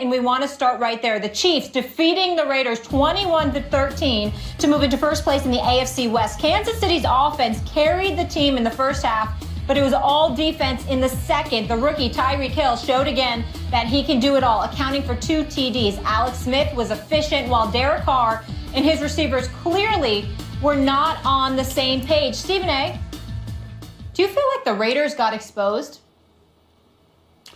And we want to start right there. The Chiefs defeating the Raiders 21-13 to move into first place in the AFC West. Kansas City's offense carried the team in the first half, but it was all defense in the second. The rookie Tyreek Hill showed again that he can do it all, accounting for 2 TDs. Alex Smith was efficient, while Derek Carr and his receivers clearly were not on the same page. Stephen A., do you feel like the Raiders got exposed?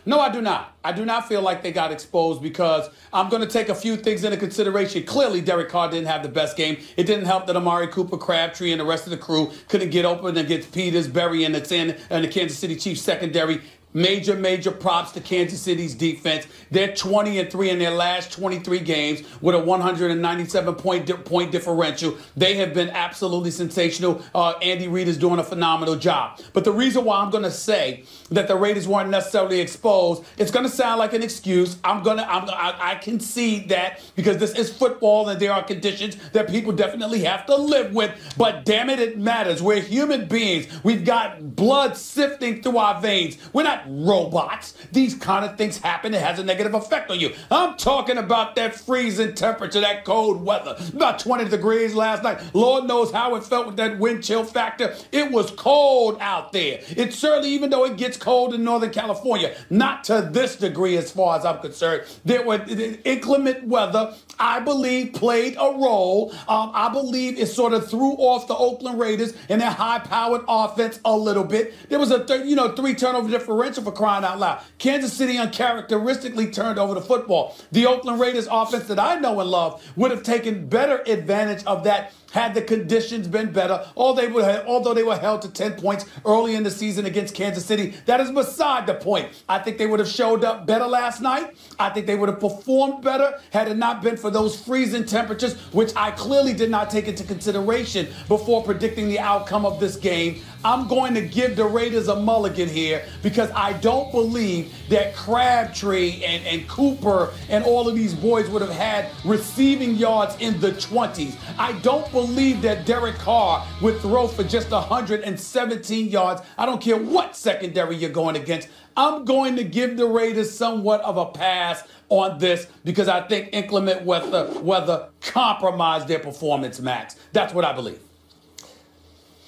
No, I do not. I do not feel like they got exposed because I'm going to take a few things into consideration. Clearly, Derek Carr didn't have the best game. It didn't help that Amari Cooper, Crabtree, and the rest of the crew couldn't get open against Peters, Berry, and the Kansas City Chiefs secondary. Major props to Kansas City's defense. They're 20-3 in their last 23 games with a 197-point differential. They have been absolutely sensational. Andy Reid is doing a phenomenal job. But the reason why I'm going to say that the Raiders weren't necessarily exposed, it's going to sound like an excuse. I concede that because this is football and there are conditions that people definitely have to live with. But damn it, it matters. We're human beings. We've got blood sifting through our veins. We're not robots. These kind of things happen. It has a negative effect on you. I'm talking about that freezing temperature, that cold weather. About 20 degrees last night. Lord knows how it felt with that wind chill factor. It was cold out there. It certainly, even though it gets cold in Northern California, not to this degree as far as I'm concerned. There were inclement weather, I believe, played a role. I believe it sort of threw off the Oakland Raiders and their high-powered offense a little bit. There was a 3 turnover differential, for crying out loud. Kansas City uncharacteristically turned over the football. The Oakland Raiders offense that I know and love would have taken better advantage of that had the conditions been better, although they were held to 10 points early in the season against Kansas City. That is beside the point. I think they would have showed up better last night. I think they would have performed better had it not been for those freezing temperatures, which I clearly did not take into consideration before predicting the outcome of this game. I'm going to give the Raiders a mulligan here because I don't believe that Crabtree and Cooper and all of these boys would have had receiving yards in the 20s. I don't believe that Derek Carr would throw for just 117 yards. I don't care what secondary you're going against. I'm going to give the Raiders somewhat of a pass on this because I think inclement weather compromised their performance, Max. That's what I believe.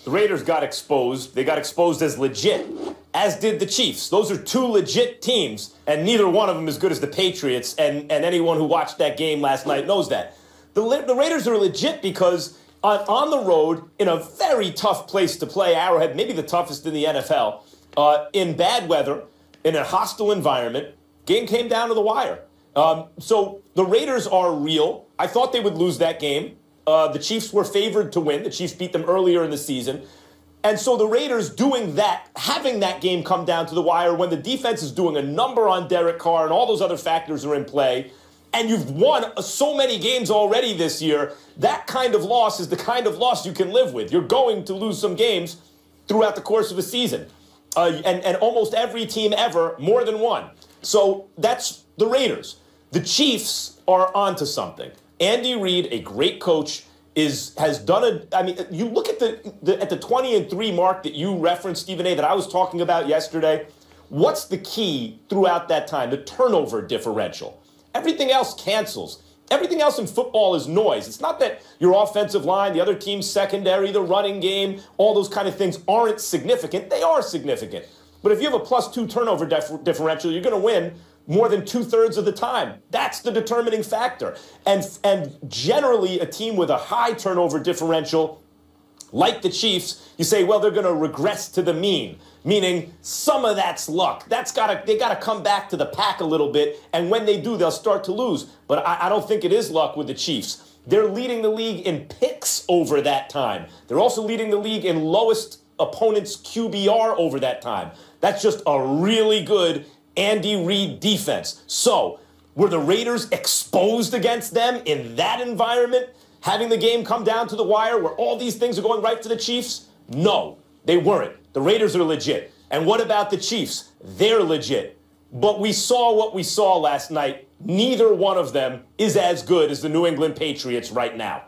The Raiders got exposed. They got exposed as legit, as did the Chiefs. Those are 2 legit teams, and neither one of them as good as the Patriots, and anyone who watched that game last night knows that. The Raiders are legit because on the road, in a very tough place to play, Arrowhead, maybe the toughest in the NFL, in bad weather, in a hostile environment, game came down to the wire. So the Raiders are real. I thought they would lose that game. The Chiefs were favored to win. The Chiefs beat them earlier in the season. And so the Raiders doing that, having that game come down to the wire when the defense is doing a number on Derek Carr and all those other factors are in play, and you've won so many games already this year, that kind of loss is the kind of loss you can live with. You're going to lose some games throughout the course of a season. And almost every team ever, more than one. So that's the Raiders. The Chiefs are onto something. Andy Reid, a great coach, has done I mean, you look at the 20-3 mark that you referenced, Stephen A., that I was talking about yesterday. What's the key throughout that time? The turnover differential. Everything else cancels. Everything else in football is noise. It's not that your offensive line, the other team's secondary, the running game, all those kind of things aren't significant. They are significant. But if you have a +2 turnover differential, you're going to win more than 2/3 of the time. That's the determining factor. And generally, a team with a high turnover differential, like the Chiefs, you say, well, they're going to regress to the mean, meaning some of that's luck. They got to come back to the pack a little bit, and when they do, they'll start to lose. But I don't think it is luck with the Chiefs. They're leading the league in picks over that time. They're also leading the league in lowest opponent's QBR over that time. That's just a really good Andy Reid defense. So, were the Raiders exposed against them in that environment, having the game come down to the wire where all these things are going right to the Chiefs? No, they weren't. The Raiders are legit. And what about the Chiefs? They're legit. But we saw what we saw last night. Neither one of them is as good as the New England Patriots right now.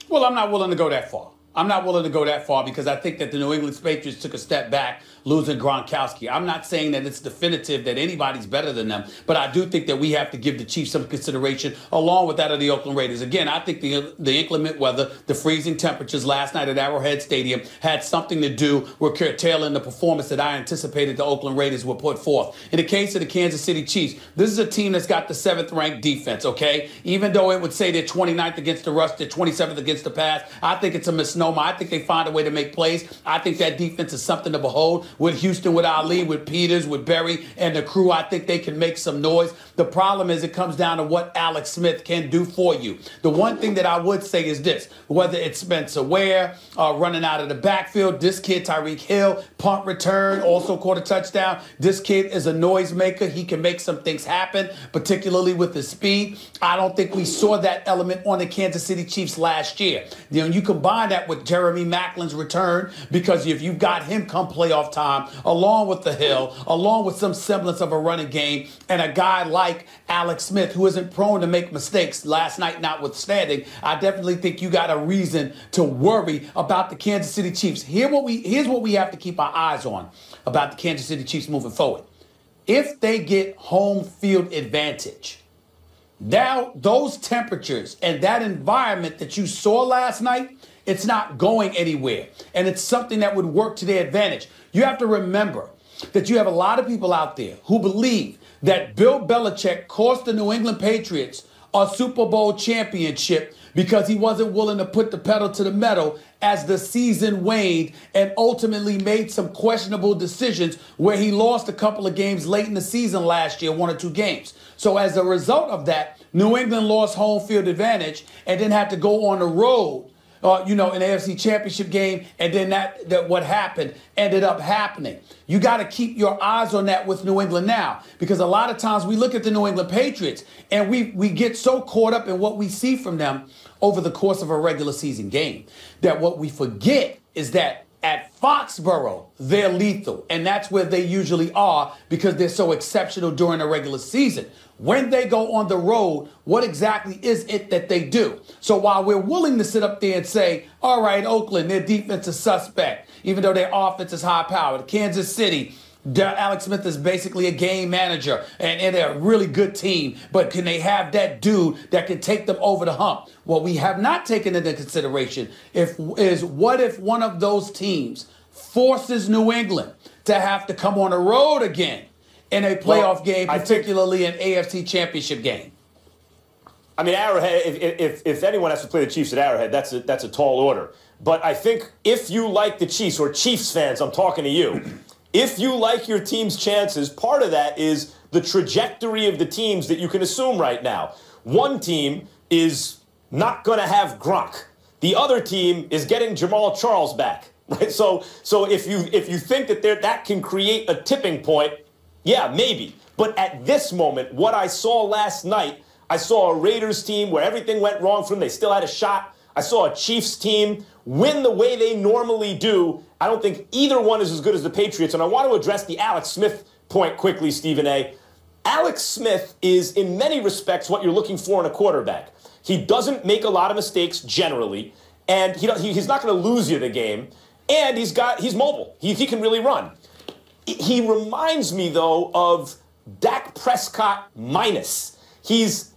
Well, I'm not willing to go that far. I'm not willing to go that far because I think that the New England Patriots took a step back losing Gronkowski. I'm not saying that it's definitive that anybody's better than them, but I do think that we have to give the Chiefs some consideration along with that of the Oakland Raiders. Again, I think the inclement weather, the freezing temperatures last night at Arrowhead Stadium had something to do with curtailing the performance that I anticipated the Oakland Raiders would put forth. In the case of the Kansas City Chiefs, this is a team that's got the 7th ranked defense, okay? Even though it would say they're 29th against the rush, they're 27th against the pass, I think it's a misnomer. I think they find a way to make plays. I think that defense is something to behold. With Houston, with Ali, with Peters, with Berry, and the crew, I think they can make some noise. The problem is it comes down to what Alex Smith can do for you. The one thing that I would say is this, whether it's Spencer Ware running out of the backfield, this kid, Tyreek Hill, punt return, also caught a touchdown. This kid is a noisemaker. He can make some things happen, particularly with his speed. I don't think we saw that element on the Kansas City Chiefs last year. You know, you combine that with Jeremy Macklin's return, because if you've got him come playoff time, along with the Hill, along with some semblance of a running game, and a guy like Alex Smith, who isn't prone to make mistakes, last night notwithstanding, I definitely think you got a reason to worry about the Kansas City Chiefs. Here's what we have to keep our eyes on about the Kansas City Chiefs moving forward. If they get home field advantage, now those temperatures and that environment that you saw last night, it's not going anywhere. And it's something that would work to their advantage. You have to remember that you have a lot of people out there who believe that Bill Belichick cost the New England Patriots a Super Bowl championship because he wasn't willing to put the pedal to the metal as the season waned and ultimately made some questionable decisions where he lost a couple of games late in the season last year, 1 or 2 games. So as a result of that, New England lost home field advantage and then had to go on the road, an AFC Championship game, and then that what happened ended up happening. You got to keep your eyes on that with New England now, because a lot of times we look at the New England Patriots and we get so caught up in what we see from them over the course of a regular season game that what we forget is that at Foxborough, they're lethal, and that's where they usually are because they're so exceptional during the regular season. When they go on the road, what exactly is it that they do? So while we're willing to sit up there and say, all right, Oakland, their defense is suspect, even though their offense is high-powered. Kansas City, Alex Smith is basically a game manager, and they're a really good team. But can they have that dude that can take them over the hump? What we have not taken into consideration is what if one of those teams forces New England to have to come on the road again in a playoff game, particularly an AFC Championship game? I mean, Arrowhead, if anyone has to play the Chiefs at Arrowhead, that's a tall order. But I think if you like the Chiefs, or Chiefs fans, I'm talking to you, if you like your team's chances, part of that is the trajectory of the teams that you can assume right now. One team is not going to have Gronk. The other team is getting Jamal Charles back. Right? So if you think that can create a tipping point, yeah, maybe. But at this moment, what I saw last night, I saw a Raiders team where everything went wrong for them. They still had a shot. I saw a Chiefs team win the way they normally do. I don't think either one is as good as the Patriots. And I want to address the Alex Smith point quickly, Stephen A. Alex Smith is, in many respects, what you're looking for in a quarterback. He doesn't make a lot of mistakes generally, and he's not going to lose you the game. And he's mobile. He can really run. He reminds me, though, of Dak Prescott minus. He's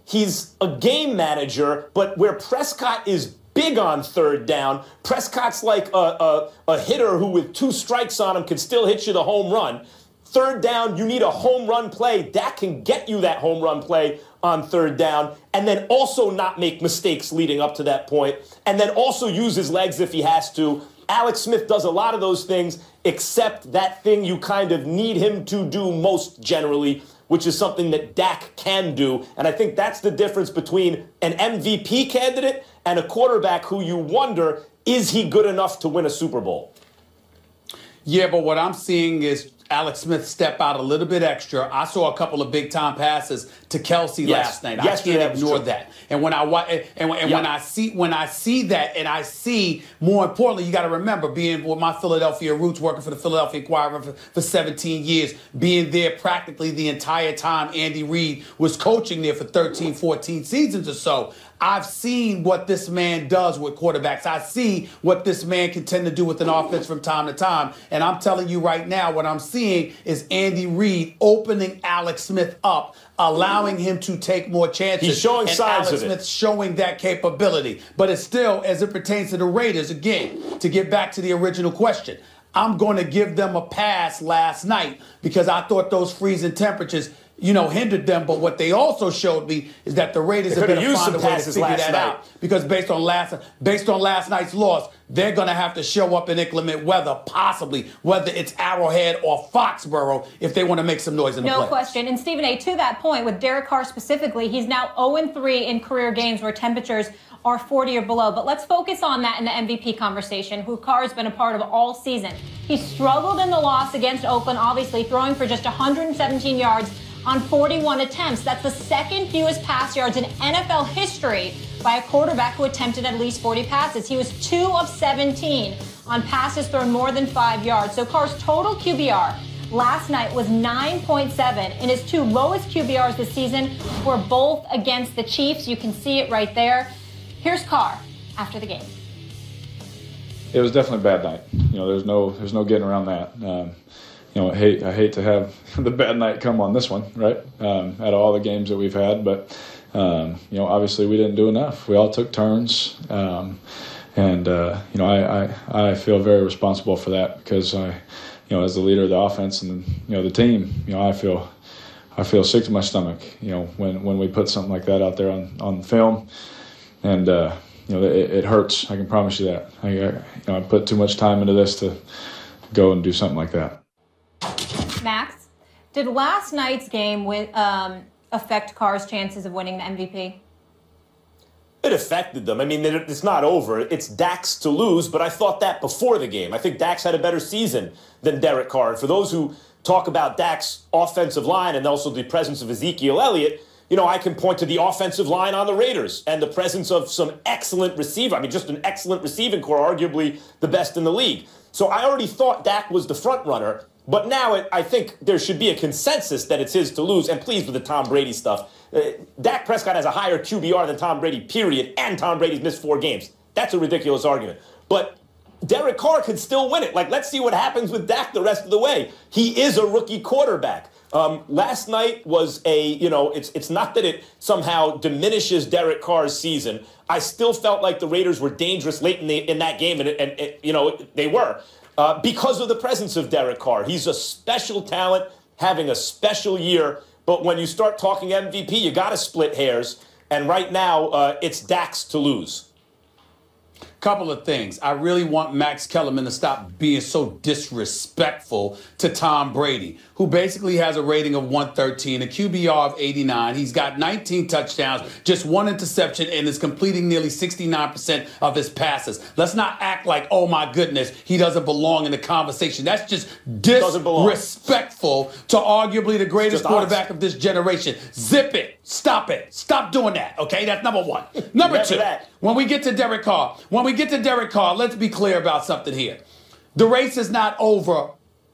a game manager, but where Prescott is big on third down, Prescott's like a hitter who with 2 strikes on him can still hit you the home run. Third down, you need a home run play. Dak can get you that home run play on third down, and then also not make mistakes leading up to that point, and then also use his legs if he has to. Alex Smith does a lot of those things, except that thing you kind of need him to do most generally, which is something that Dak can do. And I think that's the difference between an MVP candidate and a quarterback who you wonder, is he good enough to win a Super Bowl? Yeah, but what I'm seeing is Alex Smith step out a little bit extra. I saw a couple of big-time passes to Kelsey last night. I can't ignore that. And when I see that, and I see, more importantly, you got to remember, being with my Philadelphia roots, working for the Philadelphia Inquirer for 17 years, being there practically the entire time Andy Reid was coaching there for 13, 14 seasons or so, I've seen what this man does with quarterbacks. I see what this man can tend to do with an offense from time to time. And I'm telling you right now, what I'm seeing is Andy Reid opening Alex Smith up, allowing him to take more chances. He's showing signs Alex of Smith it. showing that capability. But it's still, as it pertains to the Raiders, again, to get back to the original question, I'm going to give them a pass last night because I thought those freezing temperatures, hindered them. But what they also showed me is that the Raiders are going to find a way to figure that out. Because based on last night's loss, they're going to have to show up in inclement weather, possibly, whether it's Arrowhead or Foxborough, if they want to make some noise in the playoffs. No question. And Stephen A., to that point, with Derek Carr specifically, he's now 0-3 in career games where temperatures are 40 or below. But let's focus on that in the MVP conversation, who Carr has been a part of all season. He struggled in the loss against Oakland, obviously, throwing for just 117 yards on 41 attempts. That's the second fewest pass yards in NFL history by a quarterback who attempted at least 40 passes. He was 2 of 17 on passes thrown more than 5 yards. So Carr's total QBR last night was 9.7, and his 2 lowest QBRs this season were both against the Chiefs. You can see it right there. Here's Carr after the game. It was definitely a bad night. There's no getting around that. I hate to have the bad night come on this one, right? Out of all the games that we've had, but obviously we didn't do enough. We all took turns, and I feel very responsible for that because as the leader of the offense and the team, I feel sick to my stomach, when we put something like that out there on film, and it hurts. I can promise you that. I put too much time into this to go and do something like that. Max, did last night's game affect Carr's chances of winning the MVP? It affected them. I mean, it's not over. It's Dak's to lose, but I thought that before the game. I think Dak's had a better season than Derek Carr. And for those who talk about Dak's offensive line and also the presence of Ezekiel Elliott, I can point to the offensive line on the Raiders and the presence of some excellent receiver. I mean, just an excellent receiving core, arguably the best in the league. So I already thought Dak was the front runner. But now I think there should be a consensus that it's his to lose. And please, with the Tom Brady stuff, Dak Prescott has a higher QBR than Tom Brady, period, and Tom Brady's missed 4 games. That's a ridiculous argument. But Derek Carr could still win it. Let's see what happens with Dak the rest of the way. He is a rookie quarterback. Last night was it's not that it somehow diminishes Derek Carr's season. I still felt like the Raiders were dangerous late in that game, and they were. Because of the presence of Derek Carr. He's a special talent, having a special year. But when you start talking MVP, you got to split hairs. And right now, it's Dak's to lose. Couple of things. I really want Max Kellerman to stop being so disrespectful to Tom Brady, who basically has a rating of 113, a QBR of 89. He's got 19 touchdowns, just 1 interception, and is completing nearly 69% of his passes. Let's not act like, oh my goodness, he doesn't belong in the conversation. That's just disrespectful to arguably the greatest quarterback of this generation. Zip it. Stop it. Stop doing that, okay? That's number one. Number two, when we get to Derek Carr, let's be clear about something here. The race is not over,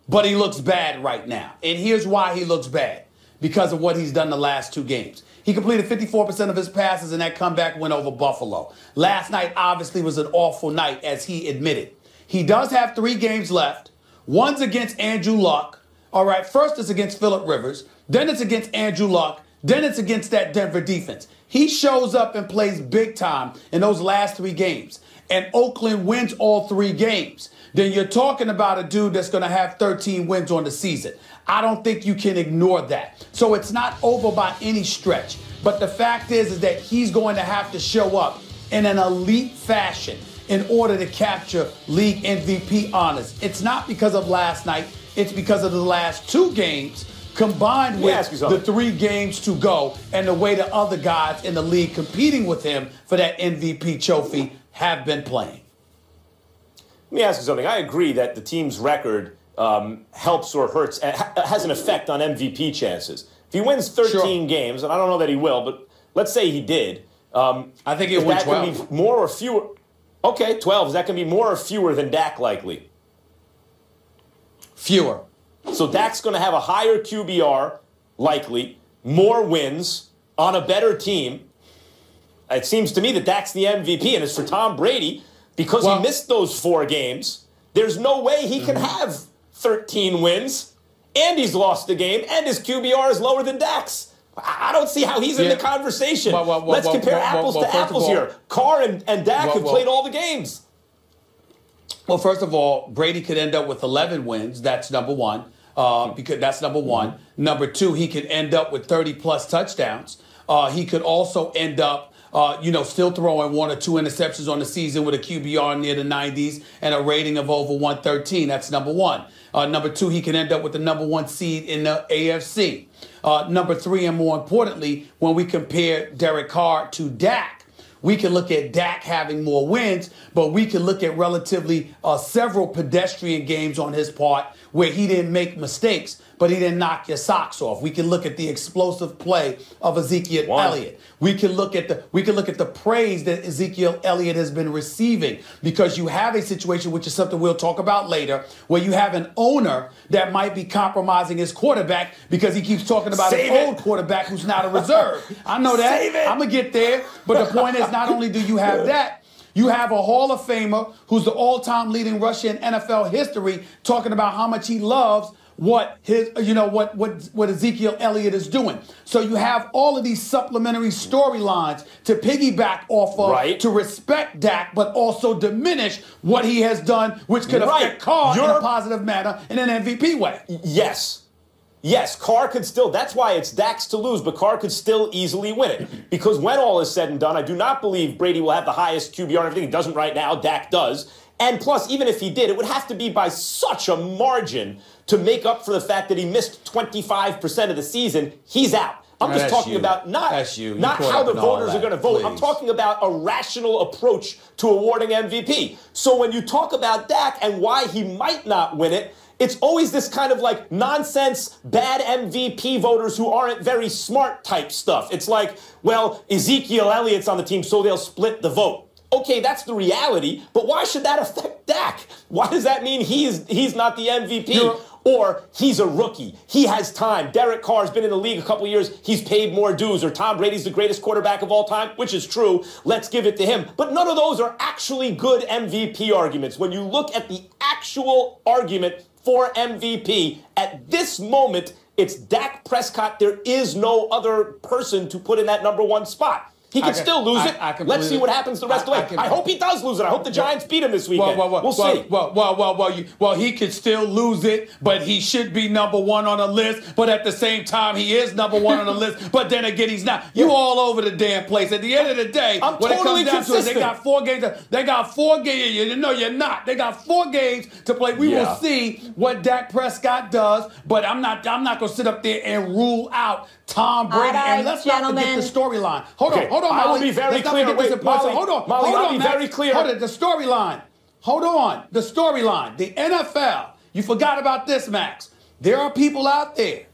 but he looks bad right now. And here's why he looks bad. Because of what he's done the last 2 games. He completed 54% of his passes in that comeback win over Buffalo. Last night obviously was an awful night, as he admitted. He does have 3 games left. One's against Andrew Luck. All right, first it's against Phillip Rivers. Then it's against Andrew Luck. Then it's against that Denver defense. He shows up and plays big time in those last 3 games. And Oakland wins all 3 games. Then you're talking about a dude that's going to have 13 wins on the season. I don't think you can ignore that. So it's not over by any stretch. But the fact is that he's going to have to show up in an elite fashion in order to capture league MVP honors. It's not because of last night. It's because of the last 2 games combined with the 3 games to go and the way the other guys in the league competing with him for that MVP trophy have been playing. Let me ask you something. I agree that the team's record helps or hurts, has an effect on MVP chances. If he wins 13 games, and I don't know that he will, but let's say he did. I think he'll win 12. That can be more or fewer. Okay, 12. Is that going to be more or fewer than Dak likely? Fewer. So Dak's going to have a higher QBR, likely, more wins on a better team. It seems to me that Dak's the MVP, and as for Tom Brady, because he missed those 4 games, there's no way he can have 13 wins, and he's lost a game, and his QBR is lower than Dak's. I don't see how he's in the conversation. Let's compare apples to apples here. Carr and Dak have played all the games. Well, first of all, Brady could end up with 11 wins. That's number one. Because that's number one. Number two, he could end up with 30-plus touchdowns. He could also end up, still throwing 1 or 2 interceptions on the season with a QBR near the 90s and a rating of over 113. That's number one. Number two, he can end up with the number 1 seed in the AFC. Number 3, and more importantly, when we compare Derek Carr to Dak, we can look at Dak having more wins, but we can look at relatively several pedestrian games on his part where he didn't make mistakes, but he didn't knock your socks off. We can look at the explosive play of Ezekiel Elliott. We can look at the praise that Ezekiel Elliott has been receiving, because you have a situation, which is something we'll talk about later, where you have an owner that might be compromising his quarterback because he keeps talking about his old quarterback who's not a reserve. I know that. I'm going to get there. But the point is, not only do you have that, you have a Hall of Famer who's the all-time leading rusher in NFL history talking about how much he loves what Ezekiel Elliott is doing. So you have all of these supplementary storylines to piggyback off of to respect Dak, but also diminish what he has done, which could affect Carr in a positive manner in an MVP way. Yes, Carr could still, that's why it's Dak's to lose, but Carr could still easily win it. Because when all is said and done, I do not believe Brady will have the highest QBR and everything. He doesn't right now, Dak does. And plus, even if he did, it would have to be by such a margin to make up for the fact that he missed 25% of the season. He's out. I'm just talking about not how the voters are going to vote. I'm talking about a rational approach to awarding MVP. So when you talk about Dak and why he might not win it, it's always this kind of like nonsense, bad MVP voters who aren't very smart type stuff. It's like, well, Ezekiel Elliott's on the team, so they'll split the vote. Okay, that's the reality, but why should that affect Dak? Why does that mean he's not the MVP? Or he's a rookie. He has time. Derek Carr's been in the league a couple years. He's paid more dues. Or Tom Brady's the greatest quarterback of all time, which is true. Let's give it to him. But none of those are actually good MVP arguments. When you look at the actual argument for MVP, at this moment, it's Dak Prescott. There is no other person to put in that number 1 spot. He can still lose it. Let's see what happens the rest of the way. I hope he does lose it. I hope the Giants beat him this weekend. We'll see. Well, he could still lose it, but he should be number 1 on the list. But at the same time, he is number 1 on the list. But then again, he's not. You all over the damn place. At the end of the day, when it comes down to it, they got 4 games. They got 4 games. No, you're not. They got 4 games to play. We will see what Dak Prescott does. But I'm not going to sit up there and rule out Tom Brady. And let's not forget the storyline. Hold on, Molly. I will be very clear. Hold on, I'll be very clear. Hold on, the storyline. Hold on, the storyline. The NFL. You forgot about this, Max. There are people out there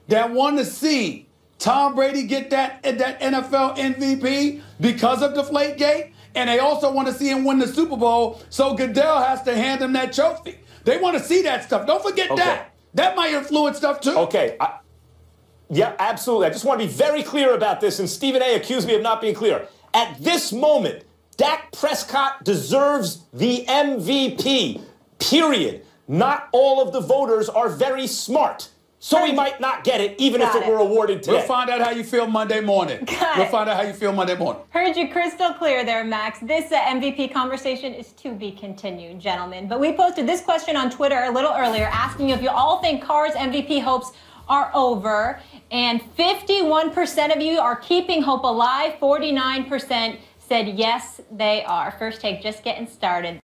that want to see Tom Brady get that NFL MVP because of Deflategate, and they also want to see him win the Super Bowl, so Goodell has to hand him that trophy. They want to see that stuff. Don't forget that. That might influence stuff, too. Okay. Yeah, absolutely. I just want to be very clear about this, and Stephen A. accused me of not being clear. At this moment, Dak Prescott deserves the MVP, period. Not all of the voters are very smart, so he might not get it, even if it were awarded today. We'll find out how you feel Monday morning. We'll find out how you feel Monday morning. Heard you crystal clear there, Max. This MVP conversation is to be continued, gentlemen. But we posted this question on Twitter a little earlier, asking if you all think Carr's MVP hopes are over, and 51% of you are keeping hope alive. 49% said yes, they are. First Take just getting started.